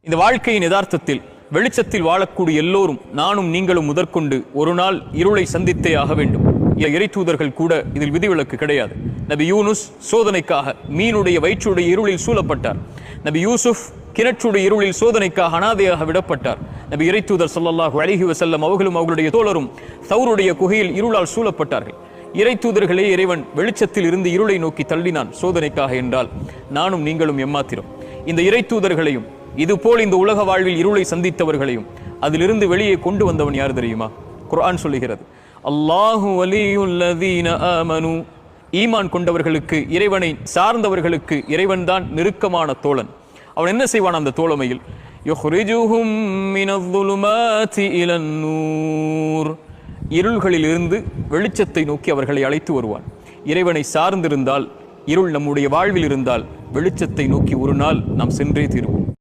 இந்த வாழ்க்கையின் யதார்த்தத்தில் வெளிச்சத்தில் வாழக்கூடிய எல்லோரும் நானும் நீங்களும் முதற்கொண்டு ஒரு நாள் இருளை சந்தித்தே ஆக வேண்டும். இறை தூதர்கள் கூட இதில் விதிவிலக்கு கிடையாது. நபி யூனுஸ் சோதனைக்காக மீனுடைய வயிற்றுடைய இருளில் சூழப்பட்டார். நபி யூசுப் கிணற்றுடைய இருளில் சோதனைக்காக அனாதையாக விடப்பட்டார். நபி இறை தூதர் ஸல்லல்லாஹு அலைஹி வஸல்லம் அவர்களும் அவர்களுடைய தோழரும் தௌருடைய குகையில் இருளால் சூழப்பட்டார்கள். இறை தூதர்களே இறைவன் வெளிச்சத்தில் இருந்து இருளை நோக்கி தள்ளினான் சோதனைக்காக என்றால் நானும் நீங்களும் எம்மாத்திரம். இந்த இறை தூதர்களையும் இதுபோல் இந்த உலக வாழ்வில் இருளை சந்தித்தவர்களையும் அதிலிருந்து வெளியே கொண்டு வந்தவன் யார் தெரியுமா? குர்ஆன் சொல்லுகிறது, அல்லாஹு வலியுல்லதீன ஆமனு, ஈமான் கொண்டவர்களுக்கு, இறைவனை சார்ந்தவர்களுக்கு இறைவன் தான் நெருக்கமான தோழன். அவன் என்ன செய்வான் அந்த தோழமையில்? யுஹ்ரிஜுஹும் மினல்-ظுலுமாத்தி இலன்-நூர், இருள்களில் இருந்து வெளிச்சத்தை நோக்கி அவர்களை அழைத்து வருவான். இறைவனை சார்ந்திருந்தால், இருள் நம்முடைய வாழ்வில் இருந்தால் வெளிச்சத்தை நோக்கி ஒரு நாள் நாம் சென்றே தீருவோம்.